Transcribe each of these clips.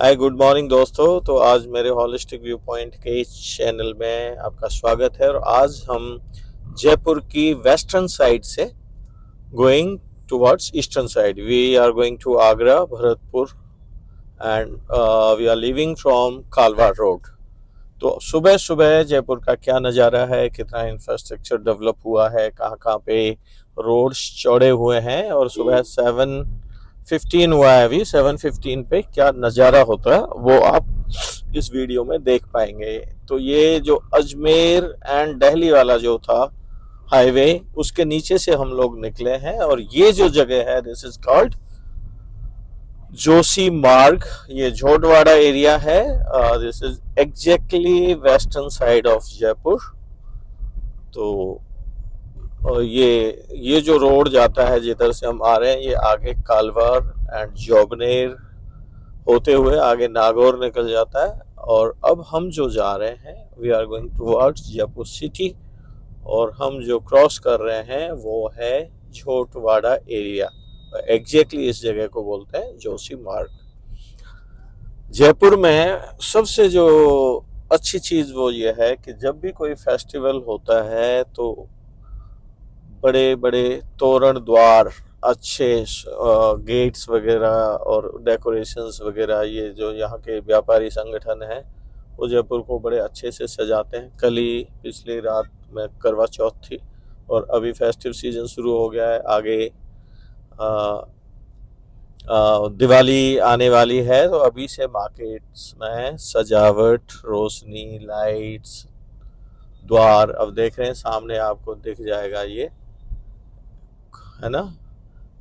Hi good morning दोस्तों। तो आज मेरे हॉलिस्टिक व्यू पॉइंट के चैनल में आपका स्वागत है। और आज हम जयपुर की वेस्टर्न साइड से going towards eastern side. We are going to Agra, Bharatpur and we are living from Kalwa road. तो सुबह सुबह जयपुर का क्या नज़ारा है, कितना इंफ्रास्ट्रक्चर डेवलप हुआ है, कहाँ कहाँ पे रोड्स चौड़े हुए हैं, और सुबह 7:15 हुआ है, अभी 7:15 पे क्या नज़ारा होता है वो आप इस वीडियो में देख पाएंगे। तो ये जो अजमेर एंड दिल्ली वाला जो था हाईवे, उसके नीचे से हम लोग निकले हैं। और ये जो जगह है, दिस इज कॉल्ड जोशी मार्ग। ये झोटवाड़ा एरिया है। This is exactly western side of Jaipur. तो ये जो रोड जाता है जिधर से हम आ रहे हैं, ये आगे कालवार एंड जोबनेर होते हुए आगे नागौर निकल जाता है। और अब हम जो जा रहे हैं, we are going towards Jaipur city. और हम जो क्रॉस कर रहे हैं वो है झोटवाड़ा एरिया। एग्जैक्टली इस जगह को बोलते हैं जोशी मार्ग। जयपुर में सबसे जो अच्छी चीज़ वो ये है कि जब भी कोई फेस्टिवल होता है तो बड़े बड़े तोरण द्वार, अच्छे गेट्स वगैरह और डेकोरेशंस वगैरह, ये जो यहाँ के व्यापारी संगठन हैं वो जयपुर को बड़े अच्छे से सजाते हैं। कल ही पिछली रात में करवा चौथ थी और अभी फेस्टिव सीजन शुरू हो गया है। आगे दिवाली आने वाली है, तो अभी से मार्केट्स में सजावट, रोशनी, लाइट्स, द्वार अब देख रहे हैं सामने, आपको दिख जाएगा ये, है ना।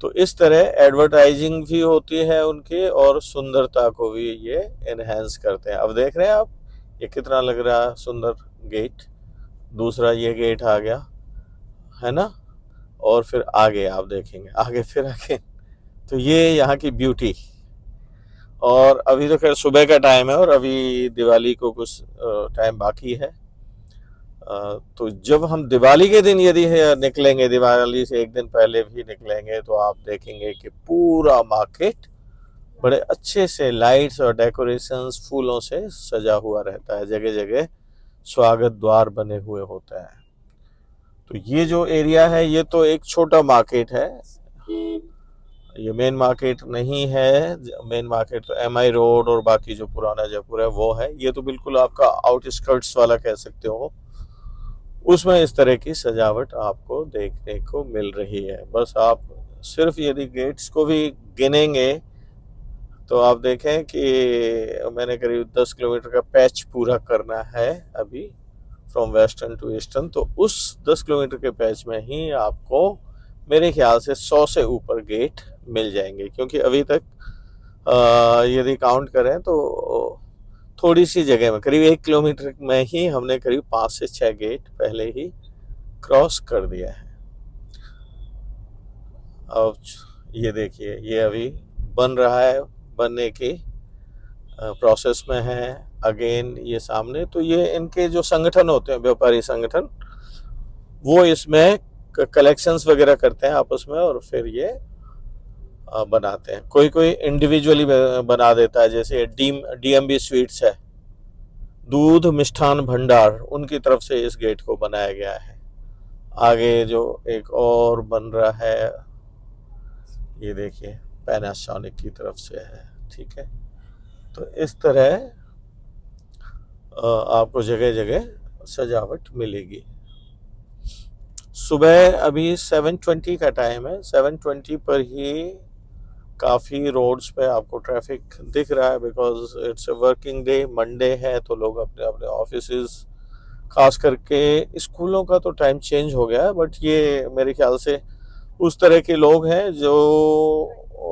तो इस तरह एडवर्टाइजिंग भी होती है उनके, और सुंदरता को भी ये एनहेंस करते हैं। अब देख रहे हैं आप, ये कितना लग रहा है सुंदर गेट। दूसरा ये गेट आ गया, है ना। और फिर आगे आप देखेंगे, आगे फिर आगे, तो ये यहाँ की ब्यूटी। और अभी तो खैर सुबह का टाइम है और अभी दिवाली को कुछ टाइम बाकी है। तो जब हम दिवाली के दिन यदि निकलेंगे, दिवाली से एक दिन पहले भी निकलेंगे, तो आप देखेंगे कि पूरा मार्केट बड़े अच्छे से लाइट्स और डेकोरेशंस, फूलों से सजा हुआ रहता है। जगह जगह स्वागत द्वार बने हुए होते हैं। तो ये जो एरिया है, ये तो एक छोटा मार्केट है, ये मेन मार्केट नहीं है। मेन मार्केट तो MI रोड और बाकी जो पुराना जयपुर है वो है। ये तो बिल्कुल आपका आउटस्कर्ट्स वाला कह सकते हो। उसमें इस तरह की सजावट आपको देखने को मिल रही है। बस आप सिर्फ यदि गेट्स को भी गिनेंगे तो आप देखें कि मैंने करीब 10 किलोमीटर का पैच पूरा करना है अभी, फ्रॉम वेस्टर्न टू ईस्टर्न। तो उस 10 किलोमीटर के पैच में ही आपको मेरे ख्याल से 100 से ऊपर गेट मिल जाएंगे, क्योंकि अभी तक यदि काउंट करें तो थोड़ी सी जगह में, करीब 1 किलोमीटर में ही हमने करीब 5 से 6 गेट पहले ही क्रॉस कर दिया है। अब ये देखिए, ये अभी बन रहा है, बनने की प्रोसेस में है। अगेन ये सामने, तो ये इनके जो संगठन होते हैं, व्यापारी संगठन, वो इसमें कलेक्शंस वगैरह करते हैं आपस में और फिर ये बनाते हैं। कोई कोई इंडिविजुअली बना देता है, जैसे DMB स्वीट्स है, दूध मिष्ठान भंडार, उनकी तरफ से इस गेट को बनाया गया है। आगे जो एक और बन रहा है, ये देखिए, पैनासोनिक की तरफ से है, ठीक है। तो इस तरह आपको जगह जगह सजावट मिलेगी। सुबह अभी 7:20 का टाइम है। 7:20 पर ही काफ़ी रोड्स पे आपको ट्रैफिक दिख रहा है, because it's a working day, Monday है, तो लोग अपने अपने ऑफिसेज, खास करके स्कूलों का तो टाइम चेंज हो गया है, बट ये मेरे ख्याल से उस तरह के लोग हैं जो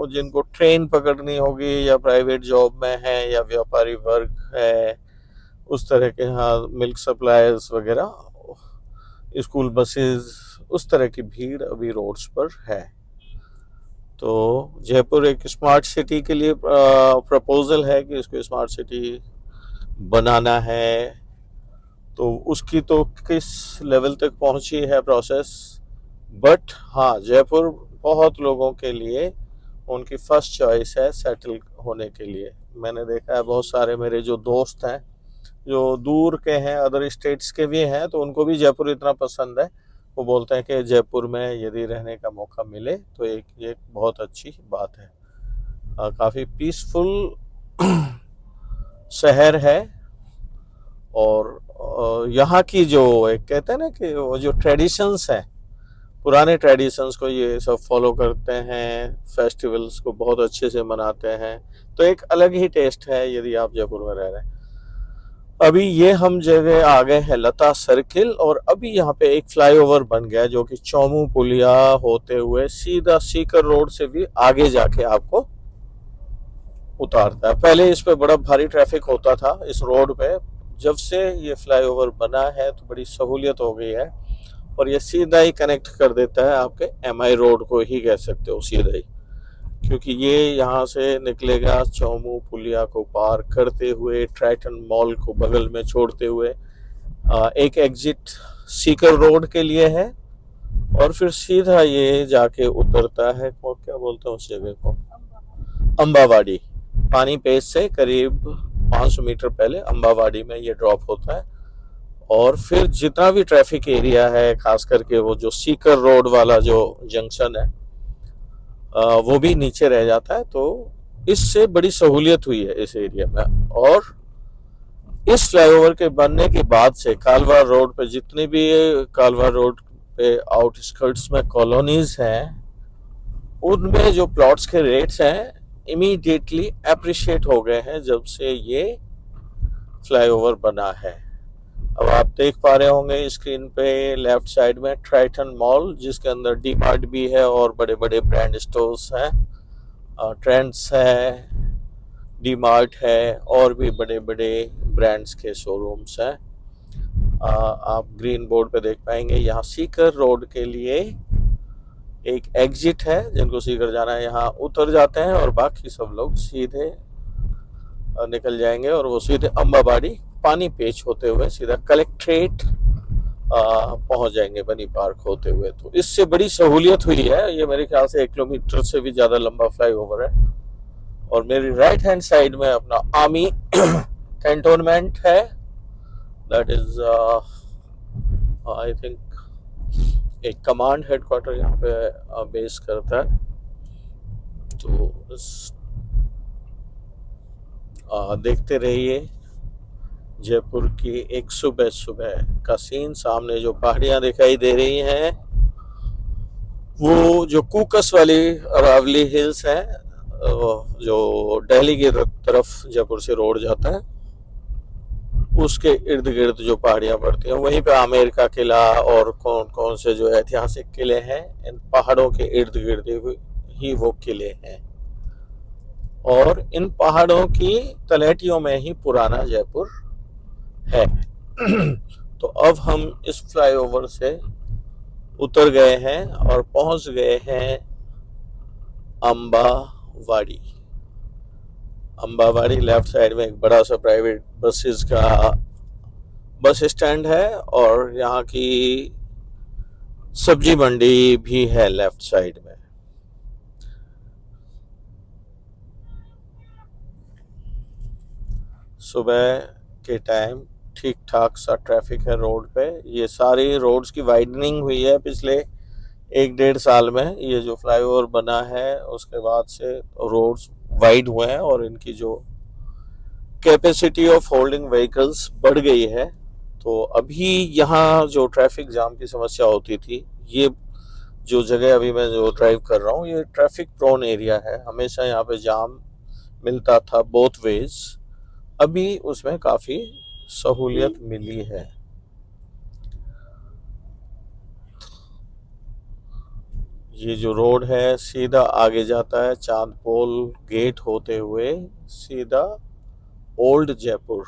जिनको ट्रेन पकड़नी होगी, या प्राइवेट जॉब में है, या व्यापारी वर्ग है, उस तरह के, हाँ, मिल्क सप्लायर्स वगैरह, स्कूल बसेस, उस तरह की भीड़ अभी रोड्स पर है। तो जयपुर एक स्मार्ट सिटी के लिए प्रपोजल है कि इसको स्मार्ट सिटी बनाना है। तो उसकी तो किस लेवल तक पहुंची है प्रोसेस, बट हाँ, जयपुर बहुत लोगों के लिए उनकी फर्स्ट चॉइस है सेटल होने के लिए। मैंने देखा है बहुत सारे मेरे जो दोस्त हैं जो दूर के हैं, अदर स्टेट्स के भी हैं, तो उनको भी जयपुर इतना पसंद है, वो बोलते हैं कि जयपुर में यदि रहने का मौका मिले तो एक ये बहुत अच्छी बात है। काफ़ी पीसफुल शहर है। और यहाँ की जो एक कहते हैं ना कि वो जो ट्रेडिशंस हैं, पुराने ट्रेडिशंस को ये सब फॉलो करते हैं, फेस्टिवल्स को बहुत अच्छे से मनाते हैं, तो एक अलग ही टेस्ट है यदि आप जयपुर में रह रहे हैं। अभी ये हम जगह आ गए हैं लता सर्किल, और अभी यहाँ पे एक फ्लाईओवर बन गया है जो कि चौमू पुलिया होते हुए सीधा सीकर रोड से भी आगे जाके आपको उतारता है। पहले इस पे बड़ा भारी ट्रैफिक होता था इस रोड पे। जब से ये फ्लाईओवर बना है तो बड़ी सहूलियत हो गई है, और ये सीधा ही कनेक्ट कर देता है आपके एमआई रोड को ही कह सकते हो, सीधा ही, क्योंकि ये यहाँ से निकलेगा चौमू पुलिया को पार करते हुए ट्राइटन मॉल को बगल में छोड़ते हुए एक एग्जिट सीकर रोड के लिए है, और फिर सीधा ये जाके उतरता है को क्या बोलते हैं उस जगह को, अम्बावाड़ी। पानी पेज से करीब 500 मीटर पहले अम्बावाड़ी में ये ड्रॉप होता है, और फिर जितना भी ट्रैफिक एरिया है, खास करके वो जो सीकर रोड वाला जो जंक्शन है, वो भी नीचे रह जाता है। तो इससे बड़ी सहूलियत हुई है इस एरिया में। और इस फ्लाईओवर के बनने के बाद से कालवा रोड पे जितने भी कालवा रोड पे आउटस्कर्ट्स में कॉलोनीज हैं, उनमें जो प्लॉट्स के रेट्स हैं इमीडिएटली अप्रिशिएट हो गए हैं जब से ये फ्लाईओवर बना है। अब आप देख पा रहे होंगे स्क्रीन पे लेफ्ट साइड में ट्राइटन मॉल, जिसके अंदर डी मार्ट भी है और बड़े बड़े ब्रांड स्टोर्स हैं, ट्रेंड्स है, डी मार्ट है, और भी बड़े बड़े ब्रांड्स के शोरूम्स हैं। आप ग्रीन बोर्ड पे देख पाएंगे यहाँ सीकर रोड के लिए एक एग्जिट है, जिनको सीकर जाना है यहाँ उतर जाते हैं, और बाकी सब लोग सीधे निकल जाएंगे और वो सीधे अम्बावाड़ी पानी पेच होते हुए सीधा कलेक्ट्रेट पहुंच जाएंगे बनी पार्क होते हुए। तो इससे बड़ी सहूलियत हुई है। ये मेरे ख्याल से 1 किलोमीटर से भी ज्यादा लंबा फ्लाईओवर है, और मेरी राइट हैंड साइड में अपना आर्मी कैंटोनमेंट है, दैट इज आई थिंक एक कमांड हेडक्वार्टर यहाँ पे बेस करता है। तो देखते रहिए जयपुर की एक सुबह सुबह का सीन। सामने जो पहाड़ियां दिखाई दे रही हैं वो जो कुकस वाली अरावली हिल्स हैं, जो दिल्ली की तरफ जयपुर से रोड जाता है, उसके इर्द गिर्द जो पहाड़ियां पड़ती हैं, वहीं पे आमेर का किला और कौन कौन से जो ऐतिहासिक किले हैं, इन पहाड़ों के इर्द गिर्द ही वो किले हैं, और इन पहाड़ों की तलहटियों में ही पुराना जयपुर है। तो अब हम इस फ्लाईओवर से उतर गए हैं और पहुंच गए हैं अम्बावाड़ी। अम्बावाड़ी लेफ्ट साइड में एक बड़ा सा प्राइवेट बसेस का बस स्टैंड है, और यहाँ की सब्जी मंडी भी है लेफ्ट साइड में। सुबह के टाइम ठीक ठाक सा ट्रैफिक है रोड पे। ये सारी रोड्स की वाइडनिंग हुई है पिछले 1-1.5 साल में। ये जो फ्लाईओवर बना है उसके बाद से रोड्स वाइड हुए हैं, और इनकी जो कैपेसिटी ऑफ होल्डिंग व्हीकल्स बढ़ गई है। तो अभी यहाँ जो ट्रैफिक जाम की समस्या होती थी, ये जो जगह अभी मैं जो ड्राइव कर रहा हूँ, ये ट्रैफिक प्रोन एरिया है, हमेशा यहाँ पे जाम मिलता था बोथ वेज। अभी उसमें काफ़ी सहूलियत मिली है। ये जो रोड है सीधा आगे जाता है चांदपोल गेट होते हुए सीधा ओल्ड जयपुर,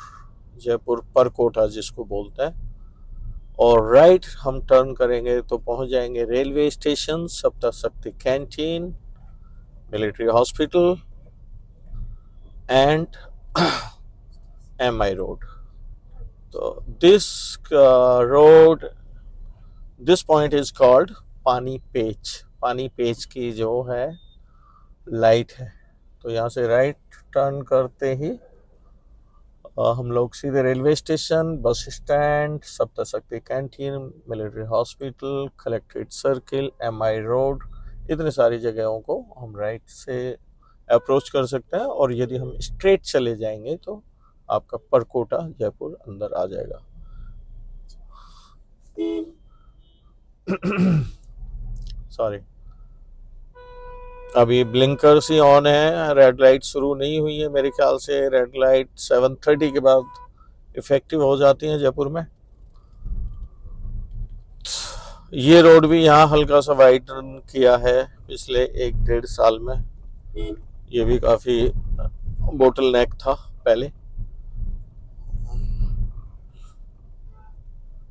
जयपुर परकोटा जिसको बोलते हैं, और राइट हम टर्न करेंगे तो पहुंच जाएंगे railway station, Saptashakti canteen, military hospital and MI road. तो this road, this point is called Pani Pech. पानी पेच की जो है लाइट है। तो यहाँ से राइट टर्न करते ही हम लोग सीधे railway station, bus stand, Saptashakti canteen, military hospital, collectorate circle, MI road, इतनी सारी जगहों को हम राइट से अप्रोच कर सकते हैं। और यदि हम स्ट्रेट चले जाएंगे तो आपका परकोटा जयपुर अंदर आ जाएगा। सॉरी, अभी ब्लिंकर्स ही ऑन है, रेड लाइट शुरू नहीं हुई है। मेरे ख्याल से रेड लाइट 7:30 के बाद इफेक्टिव हो जाती है जयपुर में। ये रोड भी यहाँ हल्का सा वाइडन किया है पिछले 1-1.5 साल में। ये भी काफी बोटल नेक था पहले।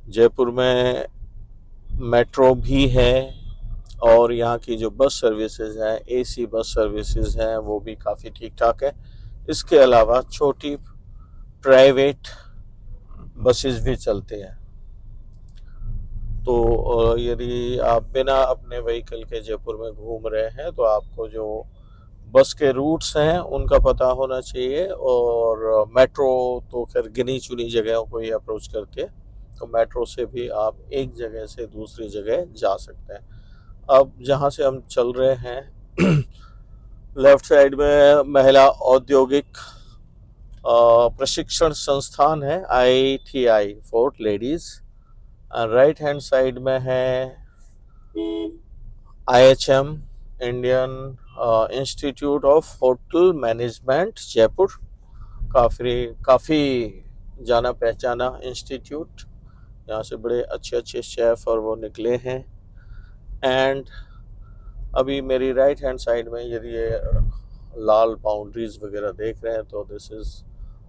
जयपुर में मेट्रो भी है और यहाँ की जो बस सर्विसेज हैं, AC बस सर्विसेज हैं, वो भी काफ़ी ठीक ठाक है। इसके अलावा छोटी प्राइवेट बसेस भी चलते हैं। तो यदि आप बिना अपने व्हीकल के जयपुर में घूम रहे हैं तो आपको जो बस के रूट्स हैं उनका पता होना चाहिए। और मेट्रो तो खैर गिनी चुनी जगहों को ही अप्रोच करती है, तो मेट्रो से भी आप एक जगह से दूसरी जगह जा सकते हैं। अब जहाँ से हम चल रहे हैं लेफ्ट साइड में महिला औद्योगिक प्रशिक्षण संस्थान है, ITI for ladies. Right hand side में है IHM, Indian institute of hotel management Jaipur. काफ़ी जाना पहचाना इंस्टीट्यूट। यहाँ से बड़े अच्छे अच्छे शेफ और वो निकले हैं। एंड अभी मेरी राइट हैंड साइड में यदि ये लाल बाउंड्रीज वगैरह देख रहे हैं तो this is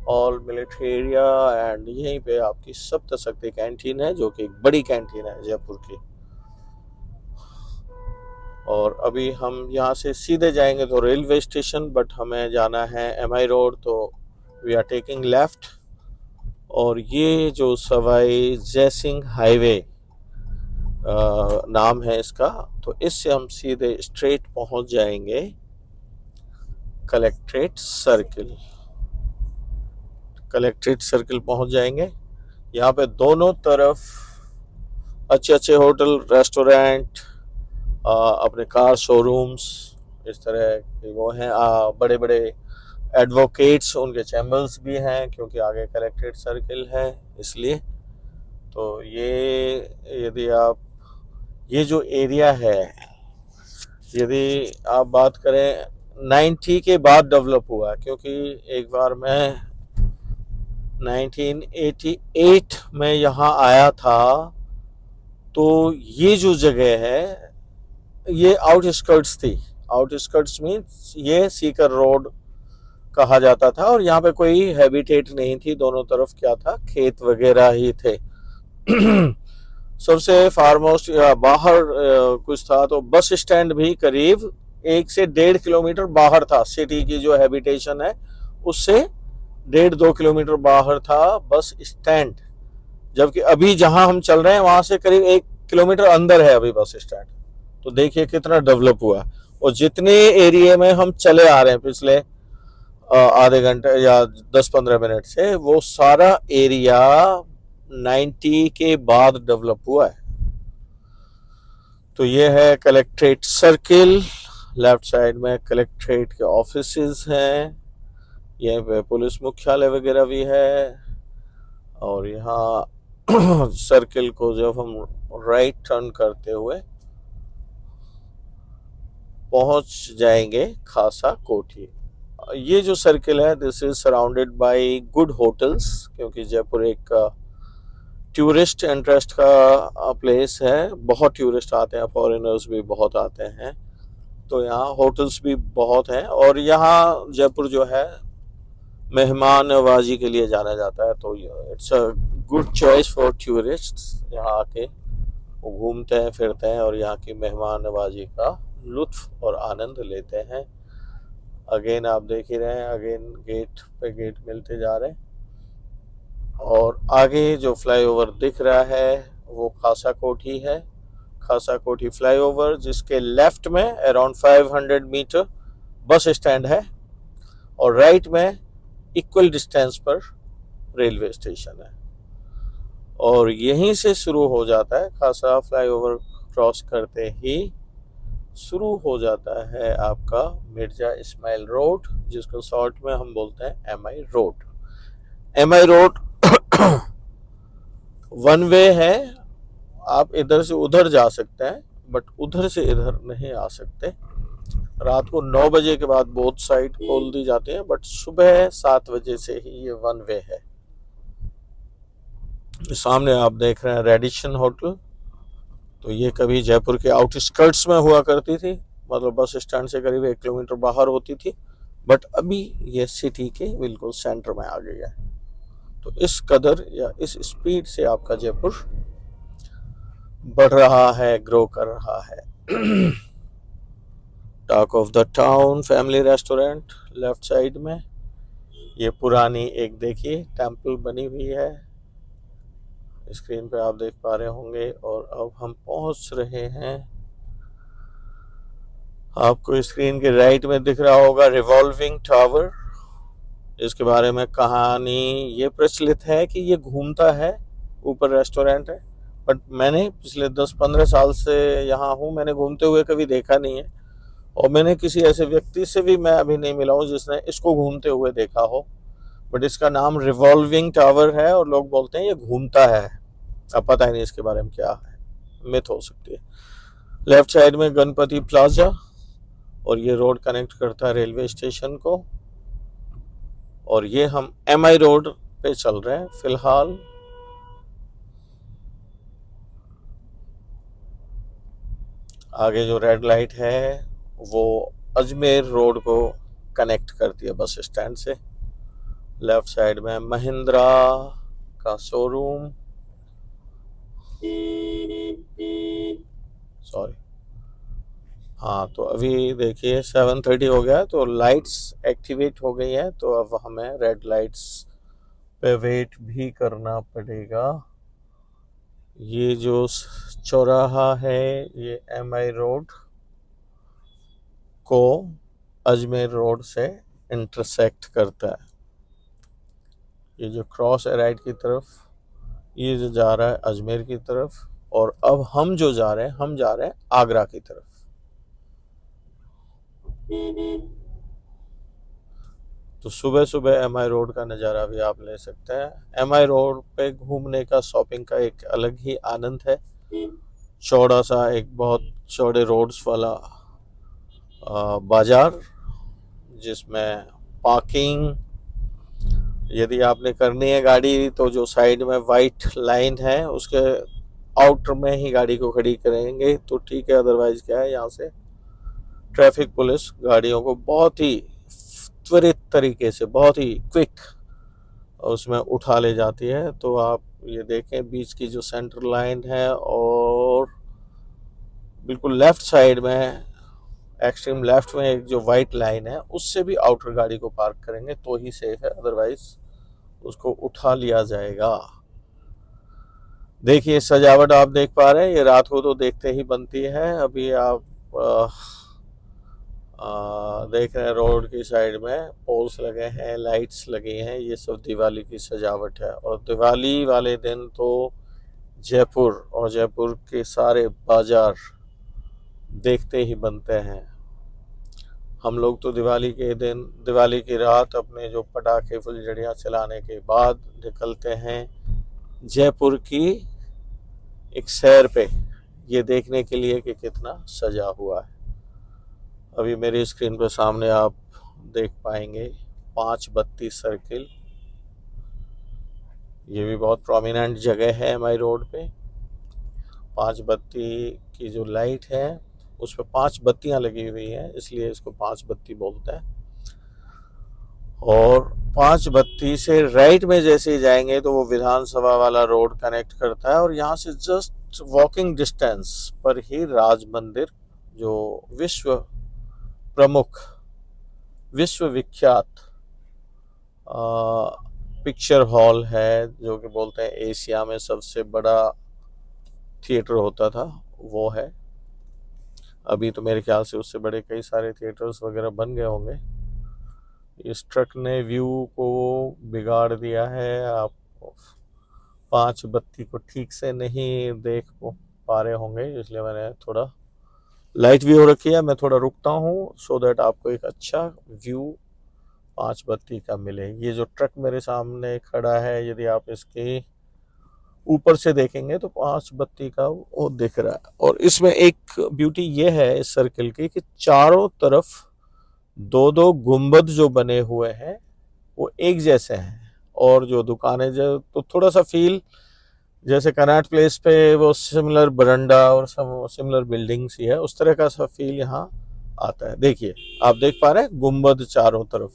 all military area. And यहीं पे आपकी सप्तशक्ति कैंटीन है जो कि एक बड़ी कैंटीन है जयपुर की। और अभी हम यहाँ से सीधे जाएंगे तो रेलवे स्टेशन, बट हमें जाना है MI रोड, तो वी आर टेकिंग लेफ्ट। और ये जो सवाई जयसिंह हाईवे नाम है इसका, तो इससे हम सीधे स्ट्रेट पहुंच जाएंगे कलेक्ट्रेट सर्किल। कलेक्ट्रेट सर्किल पहुंच जाएंगे। यहाँ पे दोनों तरफ अच्छे अच्छे होटल, रेस्टोरेंट, अपने कार शोरूम्स, इस तरह के वो हैं। बड़े बड़े एडवोकेट्स, उनके चैम्बर्स भी हैं क्योंकि आगे कलेक्ट्रेट सर्किल है इसलिए। तो ये यदि आप ये जो एरिया है, यदि आप बात करें 90 के बाद डेवलप हुआ, क्योंकि एक बार मैं 1988 में यहाँ आया था तो ये जो जगह है ये आउटस्कर्ट्स थी। आउटस्कर्ट्स मीन्स ये सीकर रोड कहा जाता था और यहाँ पे कोई हैबिटेट नहीं थी। दोनों तरफ क्या था, खेत वगैरह ही थे। सबसे फारमोस्ट बाहर कुछ था तो बस स्टैंड भी करीब 1 से 1.5 किलोमीटर बाहर था। सिटी की जो हैबिटेशन है उससे 1.5-2 किलोमीटर बाहर था बस स्टैंड। जबकि अभी जहां हम चल रहे हैं वहां से करीब 1 किलोमीटर अंदर है अभी बस स्टैंड। तो देखिए कितना डेवलप हुआ। और जितने एरिया में हम चले आ रहे हैं पिछले आधे घंटे या 10-15 मिनट से, वो सारा एरिया 90 के बाद डेवलप हुआ है। तो ये है कलेक्ट्रेट सर्किल। लेफ्ट साइड में कलेक्ट्रेट के ऑफिसेज हैं, यहीं पे पुलिस मुख्यालय वगैरह भी है। और यहाँ सर्किल को जब हम राइट टर्न करते हुए पहुंच जाएंगे खासा कोठी। ये जो सर्किल है this is surrounded by good hotels, क्योंकि जयपुर एक टूरिस्ट इंटरेस्ट का प्लेस है। बहुत टूरिस्ट आते हैं, फॉरेनर्स भी बहुत आते हैं, तो यहाँ होटल्स भी बहुत हैं। और यहाँ जयपुर जो है मेहमान नवाजी के लिए जाना जाता है, तो it's a good choice for tourists. यहाँ आके वो घूमते हैं, फिरते हैं और यहाँ की मेहमान नवाजी का लुत्फ और आनंद लेते हैं। अगेन आप देख ही रहे हैं, अगेन गेट पे गेट मिलते जा रहे हैं। और आगे जो फ्लाईओवर दिख रहा है वो खासा कोठी है। खासा कोठी फ्लाईओवर, जिसके लेफ्ट में अराउंड 500 मीटर बस स्टैंड है और राइट में इक्वल डिस्टेंस पर रेलवे स्टेशन है और यहीं से शुरू हो जाता है। खासा फ्लाईओवर क्रॉस करते ही शुरू हो जाता है आपका मिर्जा इस्माइल रोड, जिसको शॉर्ट में हम बोलते हैं MI road. MI road one way है, आप इधर से उधर जा सकते हैं बट उधर से इधर नहीं आ सकते। रात को 9 बजे के बाद बोथ साइड खोल दी जाती है बट सुबह 7 बजे से ही ये वन वे है। सामने आप देख रहे हैं रेडिशन होटल। तो ये कभी जयपुर के आउटस्कर्ट्स में हुआ करती थी, मतलब बस स्टैंड से करीब 1 किलोमीटर बाहर होती थी, बट अभी ये सिटी के बिल्कुल सेंटर में आ गई है। तो इस कदर या इस स्पीड से आपका जयपुर बढ़ रहा है, ग्रो कर रहा है। Talk of the town family restaurant left side में, ये पुरानी एक देखिए टेम्पल बनी हुई है, स्क्रीन पे आप देख पा रहे होंगे। और अब हम पहुंच रहे हैं, आपको स्क्रीन के राइट में दिख रहा होगा रिवॉल्विंग टावर। इसके बारे में कहानी ये प्रचलित है कि ये घूमता है, ऊपर रेस्टोरेंट है, बट मैंने पिछले 10-15 साल से यहाँ हूँ, मैंने घूमते हुए कभी देखा नहीं है और मैंने किसी ऐसे व्यक्ति से भी मैं अभी नहीं मिला हूँ जिसने इसको घूमते हुए देखा हो। बट इसका नाम रिवॉल्विंग टावर है और लोग बोलते हैं ये घूमता है। अब पता ही नहीं इसके बारे में क्या है, मिथ हो सकती है। लेफ्ट साइड में गणपति प्लाजा और ये रोड कनेक्ट करता है रेलवे स्टेशन को। और ये हम एमआई रोड पे चल रहे हैं फिलहाल। आगे जो रेड लाइट है वो अजमेर रोड को कनेक्ट करती है बस स्टैंड से। लेफ्ट साइड में महिंद्रा का शोरूम, सॉरी, हाँ। तो अभी देखिए 7:30 हो गया तो लाइट्स एक्टिवेट हो गई है, तो अब हमें रेड लाइट्स पे वेट भी करना पड़ेगा। ये जो चौराहा है ये एमआई रोड को अजमेर रोड से इंटरसेक्ट करता है। ये जो क्रॉस है राइट की तरफ, ये जो जा रहा है अजमेर की तरफ, और अब हम जो जा रहे हैं, हम जा रहे हैं आगरा की तरफ। तो सुबह सुबह एमआई रोड का नज़ारा भी आप ले सकते हैं। एमआई रोड पे घूमने का, शॉपिंग का एक अलग ही आनंद है। चौड़ा सा, एक बहुत चौड़े रोड्स वाला बाजार, जिसमें पार्किंग यदि आपने करनी है गाड़ी तो जो साइड में वाइट लाइन है उसके आउटर में ही गाड़ी को खड़ी करेंगे तो ठीक है, अदरवाइज क्या है, यहाँ से ट्रैफिक पुलिस गाड़ियों को बहुत ही त्वरित तरीके से, बहुत ही क्विक उसमें उठा ले जाती है। तो आप ये देखें बीच की जो सेंटर लाइन है और बिल्कुल लेफ्ट साइड में, एक्सट्रीम लेफ्ट में एक जो वाइट लाइन है उससे भी आउटर गाड़ी को पार्क करेंगे तो ही सेफ है, अदरवाइज उसको उठा लिया जाएगा। देखिए सजावट आप देख पा रहे हैं, ये रात को तो देखते ही बनती है। अभी आप देख रहे हैं रोड की साइड में पोल्स लगे हैं, लाइट्स लगी हैं, ये सब दिवाली की सजावट है। और दिवाली वाले दिन तो जयपुर और जयपुर के सारे बाजार देखते ही बनते हैं। हम लोग तो दिवाली के दिन, दिवाली की रात अपने जो पटाखे फुलझड़ियाँ चलाने के बाद निकलते हैं जयपुर की एक सैर पे, ये देखने के लिए कि कितना सजा हुआ है। अभी मेरी स्क्रीन पर सामने आप देख पाएंगे 5 बत्ती सर्किल, ये भी बहुत प्रोमिनेंट जगह है एमआई रोड पे। 5 बत्ती की जो लाइट है उस पर 5 बत्तियां लगी हुई हैं, इसलिए इसको 5 बत्ती बोलते हैं। और 5 बत्ती से राइट में जैसे ही जाएंगे तो वो विधानसभा वाला रोड कनेक्ट करता है और यहाँ से जस्ट वॉकिंग डिस्टेंस पर ही राज मंदिर, जो विश्व प्रमुख, विश्व विख्यात पिक्चर हॉल है, जो कि बोलते हैं एशिया में सबसे बड़ा थिएटर होता था, वो है। अभी तो मेरे ख्याल से उससे बड़े कई सारे थिएटर्स वगैरह बन गए होंगे। इस ट्रक ने व्यू को बिगाड़ दिया है। आप 5 बत्ती को ठीक से नहीं देख पा रहे होंगे, इसलिए मैंने थोड़ा लाइट भी हो रखी है। मैं थोड़ा रुकता हूँ सो दैट आपको एक अच्छा व्यू 5 बत्ती का मिले। ये जो ट्रक मेरे सामने खड़ा है, यदि आप इसके ऊपर से देखेंगे तो 5 बत्ती का वो दिख रहा है। और इसमें एक ब्यूटी ये है इस सर्किल की कि चारों तरफ दो दो गुंबद जो बने हुए हैं वो एक जैसे हैं। और जो दुकानें जो तो थोड़ा सा फील जैसे कनॉट प्लेस पे वो सिमिलर बरंडा और सिमिलर बिल्डिंग्स ही है, उस तरह का सा फील यहाँ आता है। देखिए, आप देख पा रहे हैं गुंबद चारों तरफ,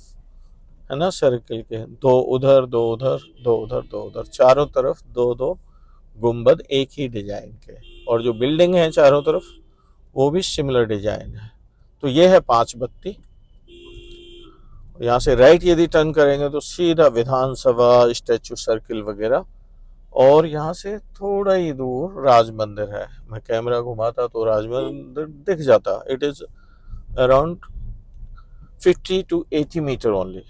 है ना, सर्किल के दो उधर दो उधर दो उधर दो उधर, चारों तरफ दो दो गुंबद एक ही डिजाइन के। और जो बिल्डिंग है चारों तरफ वो भी सिमिलर डिजाइन है। तो ये है 5 बत्ती। यहाँ से राइट यदि टर्न करेंगे तो सीधा विधानसभा, स्टैचू सर्किल वगैरह। और यहाँ से थोड़ा ही दूर राज मंदिर है। मैं कैमरा घुमाता तो राज मंदिर दिख जाता। It is around 50 to 80 meter only.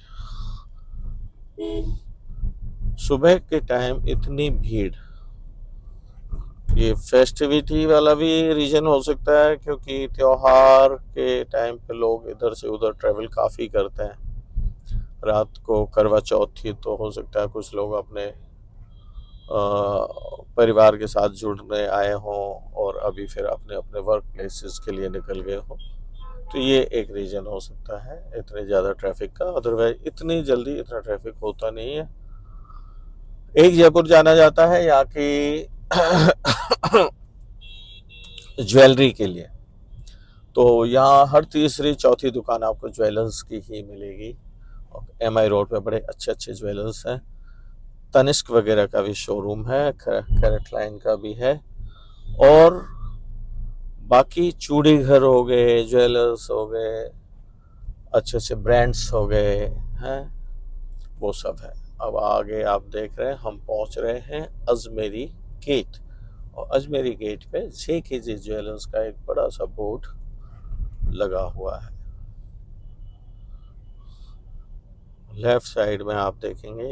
सुबह के टाइम इतनी भीड़, ये फेस्टिविटी वाला भी रीजन हो सकता है, क्योंकि त्योहार के टाइम पे लोग इधर से उधर ट्रेवल काफ़ी करते हैं। रात को करवा चौथ थी तो हो सकता है कुछ लोग अपने परिवार के साथ जुड़ने आए हों और अभी फिर अपने अपने वर्क प्लेसेस के लिए निकल गए हों। तो ये एक रीज़न हो सकता है इतने ज़्यादा ट्रैफिक का। अदरवाइज इतनी जल्दी इतना ट्रैफिक होता नहीं है। एक जयपुर जाना जाता है यहाँ की ज्वेलरी के लिए। तो यहाँ हर तीसरी चौथी दुकान आपको ज्वेलर्स की ही मिलेगी। MI रोड पे बड़े अच्छे अच्छे ज्वेलर्स हैं। तनिष्क वगैरह का भी शोरूम है, कैरेट लाइन का भी है। और बाकी चूड़ी घर हो गए, ज्वेलर्स हो गए, अच्छे अच्छे ब्रांड्स हो गए हैं, वो सब है। अब आगे आप देख रहे हैं हम पहुंच रहे हैं अजमेरी गेट। और अजमेरी गेट पे JKG ज्वेलर्स का एक बड़ा सा बोर्ड लगा हुआ है। लेफ्ट साइड में आप देखेंगे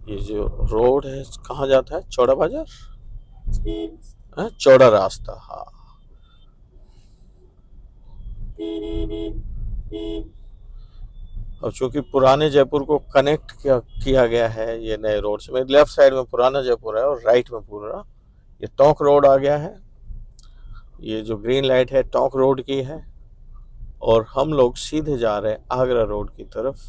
ये जो रोड है कहाँ जाता है, चौड़ा बाजार, चौड़ा रास्ता। हाँ, अब चूंकि पुराने जयपुर को कनेक्ट किया गया है ये नए रोड से। मेरे लेफ्ट साइड में पुराना जयपुर है और राइट में पूरा ये टोंक रोड आ गया है। ये जो ग्रीन लाइट है टोंक रोड की है। और हम लोग सीधे जा रहे हैं आगरा रोड की तरफ।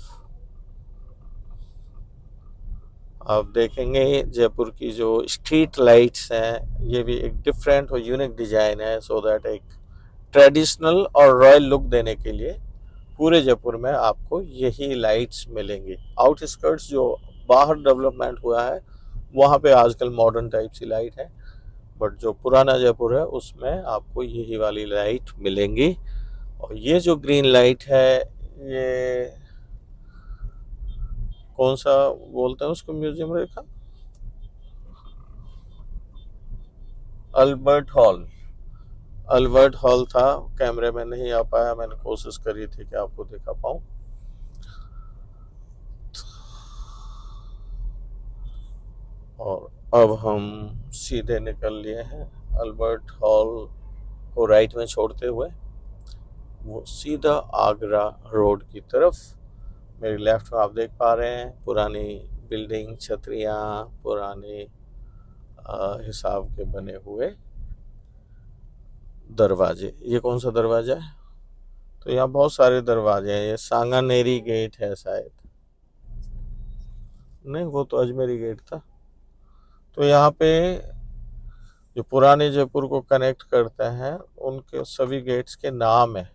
आप देखेंगे जयपुर की जो स्ट्रीट लाइट्स हैं ये भी एक डिफरेंट और यूनिक डिजाइन है, सो दैट एक ट्रेडिशनल और रॉयल लुक देने के लिए पूरे जयपुर में आपको यही लाइट्स मिलेंगी। आउटस्कर्ट्स जो बाहर डेवलपमेंट हुआ है वहाँ पे आजकल मॉडर्न टाइप सी लाइट है, बट जो पुराना जयपुर है उसमें आपको यही वाली लाइट मिलेंगी। और ये जो ग्रीन लाइट है ये कौन सा बोलते हैं उसको, म्यूजियम रेखा, अल्बर्ट हॉल। अल्बर्ट हॉल था, कैमरे में नहीं आ पाया, मैंने कोशिश करी थी कि आपको दिखा पाऊँ। और अब हम सीधे निकल लिए हैं अल्बर्ट हॉल को राइट में छोड़ते हुए वो सीधा आगरा रोड की तरफ। मेरे लेफ्ट में आप देख पा रहे हैं पुरानी बिल्डिंग, छतरियाँ, पुराने हिसाब के बने हुए दरवाजे। ये कौन सा दरवाजा है? तो यहाँ बहुत सारे दरवाजे हैं। ये सांगानेरी गेट है शायद, नहीं वो तो अजमेरी गेट था। तो यहाँ पे जो पुराने जयपुर को कनेक्ट करते हैं उनके सभी गेट्स के नाम है।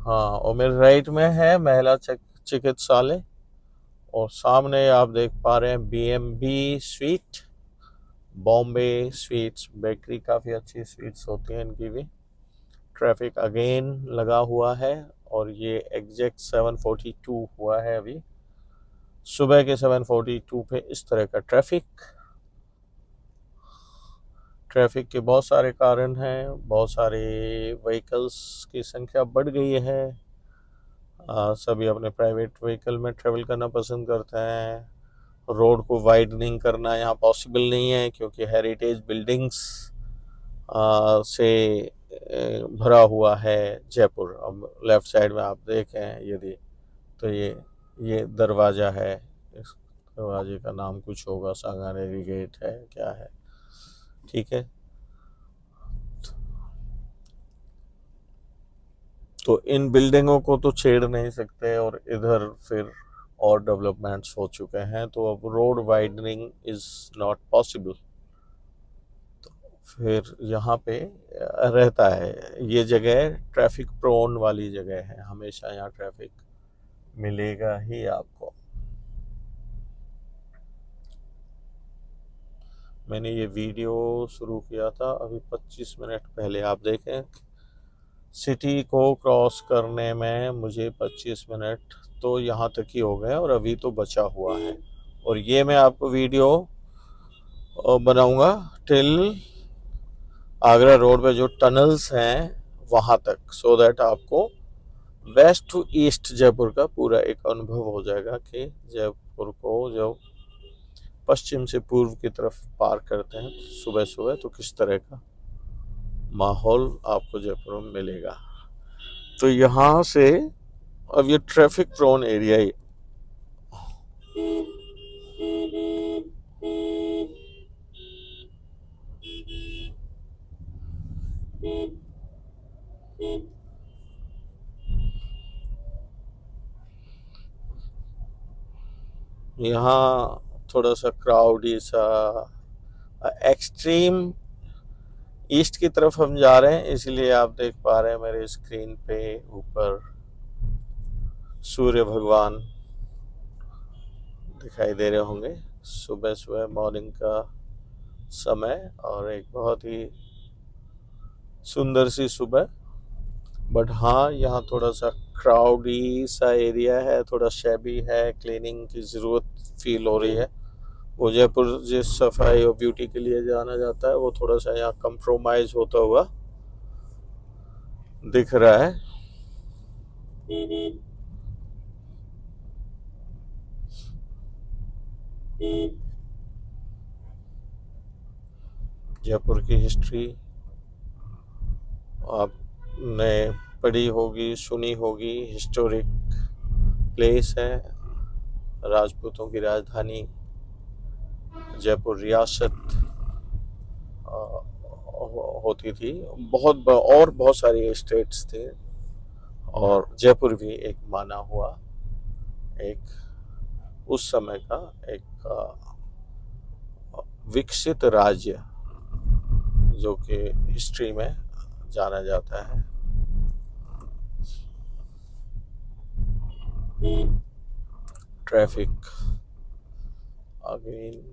हाँ, और मेरे राइट में है महिला चिकित्सालय। और सामने आप देख पा रहे हैं BMB sweet, Bombay sweets bakery. काफ़ी अच्छी स्वीट्स होती हैं इनकी भी। ट्रैफिक अगेन लगा हुआ है और ये एग्जैक्ट 7:42 हुआ है अभी। सुबह के 7:42 पे इस तरह का ट्रैफिक ट्रैफिक के बहुत सारे कारण हैं, बहुत सारे व्हीकल्स की संख्या बढ़ गई है। सभी अपने प्राइवेट व्हीकल में ट्रेवल करना पसंद करते हैं। रोड को वाइडनिंग करना यहाँ पॉसिबल नहीं है क्योंकि हेरिटेज बिल्डिंग्स से भरा हुआ है जयपुर। अब लेफ़्ट साइड में आप देखें यदि, तो ये दरवाज़ा है। इस दरवाजे का नाम कुछ होगा, सांगानेरी गेट है, क्या है, ठीक है। तो इन बिल्डिंगों को तो छेड़ नहीं सकते, और इधर फिर और डेवलपमेंट्स हो चुके हैं, तो अब road widening is not possible. तो फिर यहाँ पे रहता है, ये जगह ट्रैफिक प्रोन वाली जगह है, हमेशा यहाँ ट्रैफिक मिलेगा ही आपको। मैंने ये वीडियो शुरू किया था अभी 25 मिनट पहले। आप देखें, सिटी को क्रॉस करने में मुझे 25 मिनट तो यहाँ तक ही हो गए, और अभी तो बचा हुआ है। और ये मैं आपको वीडियो बनाऊंगा टिल आगरा रोड पे जो टनल्स हैं वहाँ तक, सो दैट आपको वेस्ट टू ईस्ट जयपुर का पूरा एक अनुभव हो जाएगा कि जयपुर को जब पश्चिम से पूर्व की तरफ पार करते हैं सुबह सुबह तो किस तरह का माहौल आपको जयपुर में मिलेगा। तो यहाँ से अब ये ट्रैफिक प्रोन एरिया ही, यहाँ थोड़ा सा क्राउडी सा, एक्सट्रीम ईस्ट की तरफ हम जा रहे हैं, इसलिए आप देख पा रहे हैं मेरे स्क्रीन पे ऊपर सूर्य भगवान दिखाई दे रहे होंगे। सुबह सुबह मॉर्निंग का समय और एक बहुत ही सुंदर सी सुबह। बट हाँ, यहाँ थोड़ा सा क्राउडी सा एरिया है, थोड़ा शैबी है, क्लीनिंग की ज़रूरत फील हो रही है। वो जयपुर जिस सफाई और ब्यूटी के लिए जाना जाता है वो थोड़ा सा यहाँ कंप्रोमाइज होता हुआ दिख रहा है। जयपुर की हिस्ट्री आपने पढ़ी होगी, सुनी होगी। हिस्टोरिक प्लेस है, राजपूतों की राजधानी जयपुर रियासत होती थी। और बहुत सारी स्टेट्स थे, और जयपुर भी एक माना हुआ एक उस समय का एक विकसित राज्य जो कि हिस्ट्री में जाना जाता है। ट्रैफिक अगेन,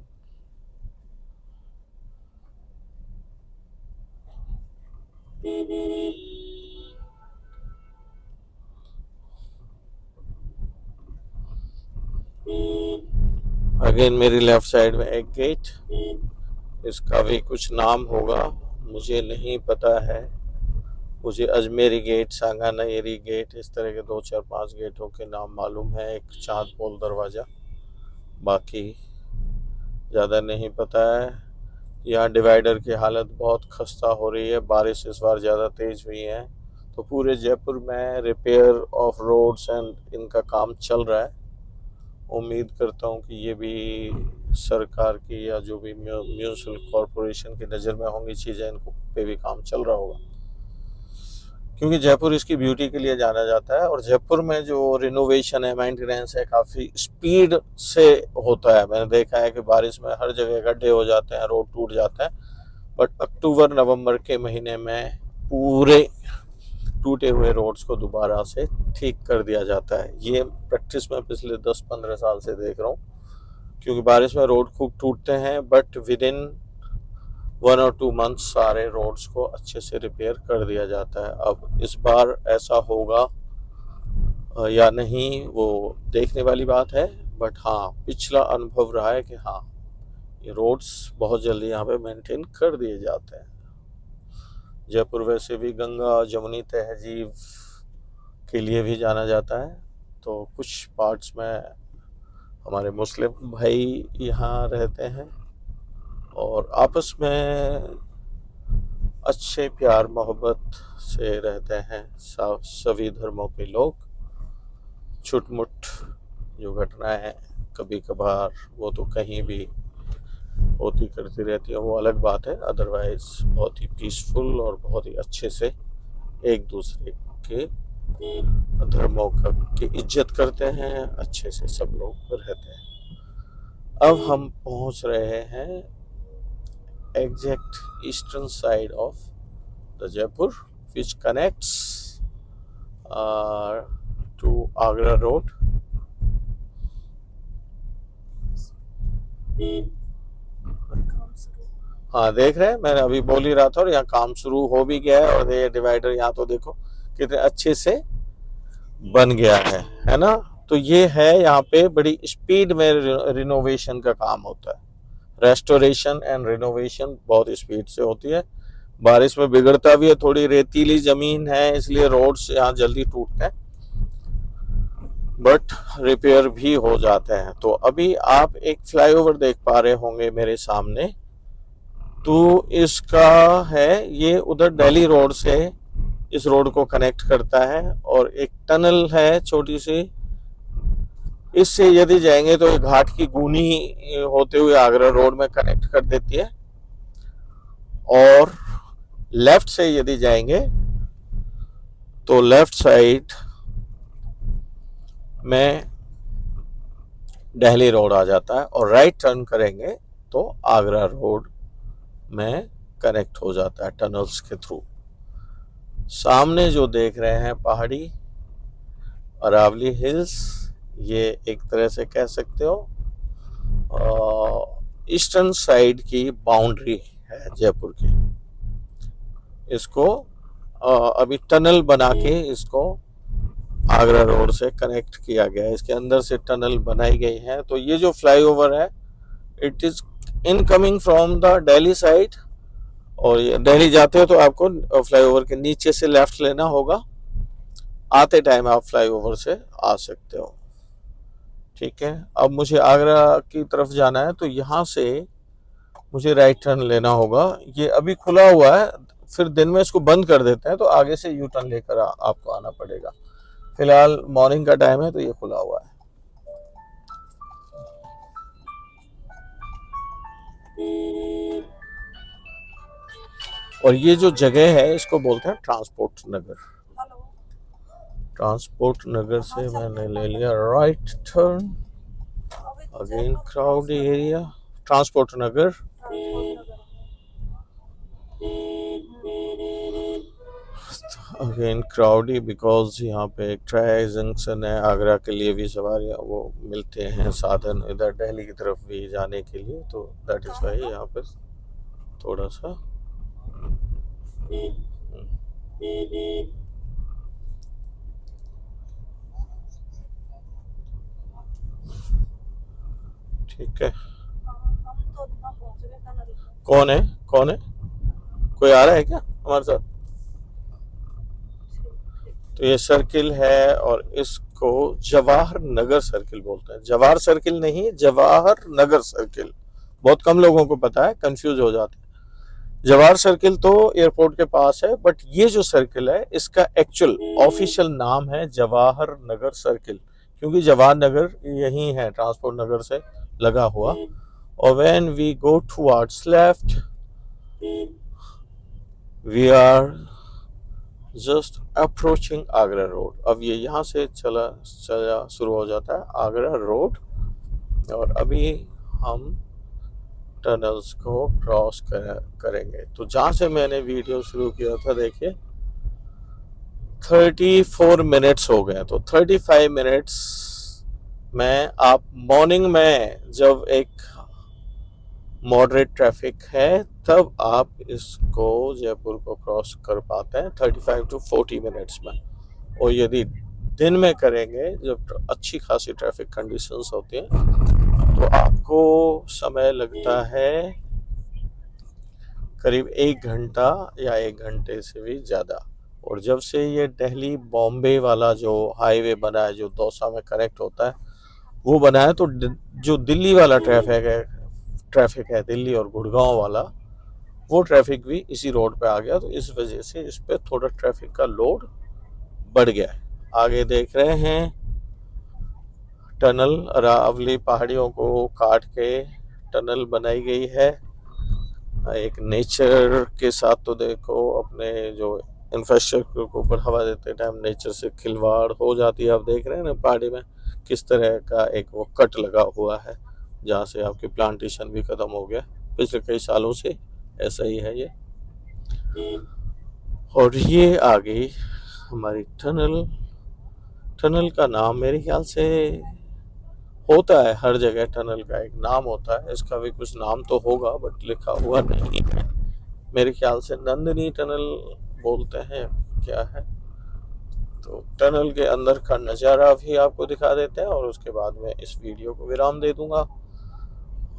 मेरी लेफ्ट साइड में एक गेट, इसका भी कुछ नाम होगा, मुझे नहीं पता है। मुझे अजमेरी गेट, सांगानेरी गेट, इस तरह के 2 4 5 गेटों के नाम मालूम है। एक चांदपोल दरवाज़ा, बाकी ज़्यादा नहीं पता है। यहाँ डिवाइडर की हालत बहुत खस्ता हो रही है, बारिश इस बार ज़्यादा तेज़ हुई है, तो पूरे जयपुर में रिपेयर ऑफ रोड्स एंड इनका काम चल रहा है। उम्मीद करता हूँ कि ये भी सरकार की या जो भी म्यूनिसिपल कॉरपोरेशन की नज़र में होंगी चीज़ें, इनको पे भी काम चल रहा होगा, क्योंकि जयपुर इसकी ब्यूटी के लिए जाना जाता है। और जयपुर में जो रिनोवेशन है, मेंटेनेंस है, काफ़ी स्पीड से होता है। मैंने देखा है कि बारिश में हर जगह गड्ढे हो जाते हैं, रोड टूट जाते हैं, बट अक्टूबर नवंबर के महीने में पूरे टूटे हुए रोड्स को दोबारा से ठीक कर दिया जाता है। ये प्रैक्टिस में पिछले 10-15 साल से देख रहा हूँ, क्योंकि बारिश में रोड खूब टूटते हैं, बट विद इन 1 और 2 मंथ्स सारे रोड्स को अच्छे से रिपेयर कर दिया जाता है। अब इस बार ऐसा होगा या नहीं वो देखने वाली बात है, बट हाँ, पिछला अनुभव रहा है कि हाँ, ये रोड्स बहुत जल्दी यहाँ पे मेंटेन कर दिए जाते हैं। जयपुर वैसे भी गंगा जमुनी तहजीब के लिए भी जाना जाता है, तो कुछ पार्ट्स में हमारे मुस्लिम भाई यहाँ रहते हैं और आपस में अच्छे प्यार मोहब्बत से रहते हैं सभी धर्मों के लोग। छुटमुट जो घटनाएं कभी कभार वो तो कहीं भी होती करती रहती है, वो अलग बात है। अदरवाइज बहुत ही पीसफुल और बहुत ही अच्छे से एक दूसरे के धर्मों की इज्जत करते हैं, अच्छे से सब लोग रहते हैं। अब हम पहुंच रहे हैं exact eastern side of the Jaipur which connects to Agra Road. हाँ देख रहे हैं, मैंने अभी बोल ही रहा था और यहाँ काम शुरू हो भी गया है और ये डिवाइडर यहाँ तो देखो कितने अच्छे से बन गया है ना। तो ये है यहाँ पे बड़ी स्पीड में रिनोवेशन का काम होता है। रेस्टोरेशन एंड रिनोवेशन बहुत स्पीड से होती है। बारिश में बिगड़ता भी है, थोड़ी रेतीली जमीन है इसलिए रोड्स यहाँ जल्दी टूटते हैं, बट रिपेयर भी हो जाते हैं। तो अभी आप एक फ्लाईओवर देख पा रहे होंगे मेरे सामने, तो इसका है ये उधर दिल्ली रोड से इस रोड को कनेक्ट करता है और एक टनल है छोटी सी, इससे यदि जाएंगे तो घाट की गुनी होते हुए आगरा रोड में कनेक्ट कर देती है। और लेफ्ट से यदि जाएंगे तो लेफ्ट साइड में दिल्ली रोड आ जाता है और राइट टर्न करेंगे तो आगरा रोड में कनेक्ट हो जाता है टनल्स के थ्रू। सामने जो देख रहे हैं पहाड़ी अरावली हिल्स, ये एक तरह से कह सकते हो ईस्टर्न साइड की बाउंड्री है जयपुर की। इसको अभी टनल बना के इसको आगरा रोड से कनेक्ट किया गया है, इसके अंदर से टनल बनाई गई है। तो ये जो फ्लाईओवर है it is incoming from the Delhi side, और ये दिल्ली जाते हो तो आपको फ्लाईओवर के नीचे से लेफ्ट लेना होगा, आते टाइम आप फ्लाईओवर से आ सकते हो। ठीक है, अब मुझे आगरा की तरफ जाना है तो यहाँ से मुझे राइट टर्न लेना होगा। ये अभी खुला हुआ है, फिर दिन में इसको बंद कर देते हैं तो आगे से यू टर्न लेकर आपको आना पड़ेगा। फिलहाल मॉर्निंग का टाइम है तो ये खुला हुआ है। और ये जो जगह है इसको बोलते हैं ट्रांसपोर्ट नगर। ट्रांसपोर्ट नगर से मैंने ले लिया right turn, again crowdy area, transport Nagar. Again crowdy because यहाँ पे एक ट्राई जंक्शन है, आगरा के लिए भी सवारियाँ वो मिलते हैं साधन इधर दिल्ली की तरफ भी जाने के लिए, तो दैट इज वाई यहाँ पर थोड़ा सा ठीक है। कौन है कोई आ रहा है क्या हमारे साथ? तो ये सर्किल है और इसको जवाहर नगर सर्किल बोलते हैं। जवाहर सर्किल नहीं, जवाहर नगर सर्किल। बहुत कम लोगों को पता है, कंफ्यूज हो जाते हैं। जवाहर सर्किल तो एयरपोर्ट के पास है, बट ये जो सर्किल है इसका एक्चुअल ऑफिशियल नाम है जवाहर नगर सर्किल, क्योंकि जवाहर नगर यही है ट्रांसपोर्ट नगर से लगा हुआ। और when we go towards left we are just approaching Agra road. अब ये यहाँ से चला शुरू हो जाता है आगरा रोड, और अभी हम टनल्स को क्रॉस करेंगे। तो जहाँ से मैंने वीडियो शुरू किया था देखिए 34 मिनट्स हो गए, तो 35 मिनट्स में आप मॉर्निंग में जब एक मॉडरेट ट्रैफिक है तब आप इसको जयपुर को क्रॉस कर पाते हैं 35 to 40 मिनट्स में। और यदि दिन में करेंगे जब अच्छी खासी ट्रैफिक कंडीशंस होती हैं तो आपको समय लगता है करीब 1 घंटा या 1 घंटे से भी ज़्यादा। और जब से ये दिल्ली बॉम्बे वाला जो हाईवे बना है जो दौसा में कनेक्ट होता है वो बना है, तो जो दिल्ली वाला ट्रैफिक है दिल्ली और गुड़गांव वाला, वो ट्रैफिक भी इसी रोड पे आ गया। तो इस वजह से इस पे थोड़ा ट्रैफिक का लोड बढ़ गया है। आगे देख रहे हैं टनल, अरावली पहाड़ियों को काट के टनल बनाई गई है। एक नेचर के साथ तो देखो अपने जो इंफ्रास्ट्रक्चर को बढ़ावा देते टाइम नेचर से खिलवाड़ हो जाती है। आप देख रहे हैं ना पहाड़ी में किस तरह का एक वो कट लगा हुआ है जहाँ से आपकी प्लांटेशन भी खत्म हो गया पिछले कई सालों से, ऐसा ही है ये। और ये आ गई हमारी टनल। टनल का नाम मेरे ख्याल से होता है हर जगह, टनल का एक नाम होता है, इसका भी कुछ नाम तो होगा बट लिखा हुआ नहीं है। मेरे ख्याल से नंदिनी टनल बोलते हैं क्या है। तो टनल के अंदर का नज़ारा भी आपको दिखा देते हैं और उसके बाद में इस वीडियो को विराम दे दूंगा।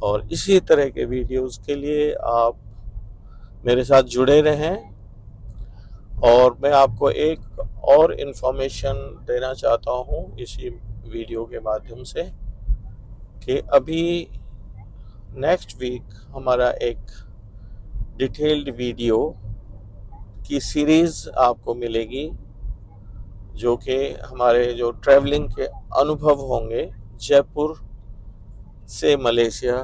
और इसी तरह के वीडियोस के लिए आप मेरे साथ जुड़े रहें। और मैं आपको एक और इन्फॉर्मेशन देना चाहता हूँ इसी वीडियो के माध्यम से कि अभी नेक्स्ट वीक हमारा एक डिटेल्ड वीडियो की सीरीज़ आपको मिलेगी जो कि हमारे जो ट्रैवलिंग के अनुभव होंगे जयपुर से मलेशिया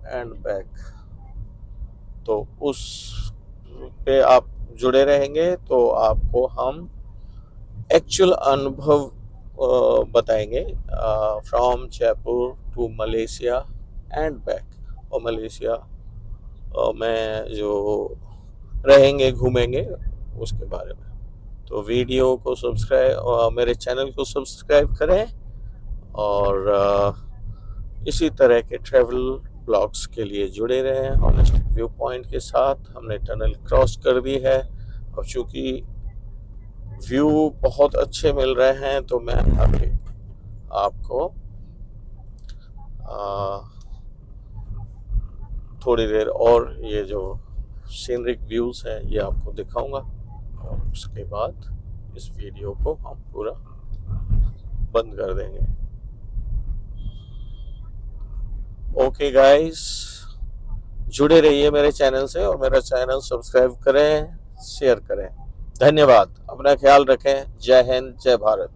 एंड बैक। तो उस पे आप जुड़े रहेंगे तो आपको हम एक्चुअल अनुभव बताएंगे from Jaipur to Malaysia and back. और मलेशिया में जो रहेंगे घूमेंगे उसके बारे में। तो वीडियो को सब्सक्राइब, मेरे चैनल को सब्सक्राइब करें और इसी तरह के ट्रैवल ब्लॉग्स के लिए जुड़े रहें। हॉनेस्टिक व्यू पॉइंट के साथ हमने टनल क्रॉस कर दी है और चूँकि व्यू बहुत अच्छे मिल रहे हैं तो मैं अभी आपको थोड़ी देर और ये जो सीनरिक व्यूज़ हैं ये आपको दिखाऊंगा और उसके बाद इस वीडियो को हम पूरा बंद कर देंगे। ओके गाइस, जुड़े रहिए मेरे चैनल से और मेरा चैनल सब्सक्राइब करें, शेयर करें। धन्यवाद, अपना ख्याल रखें। जय हिंद, जय भारत।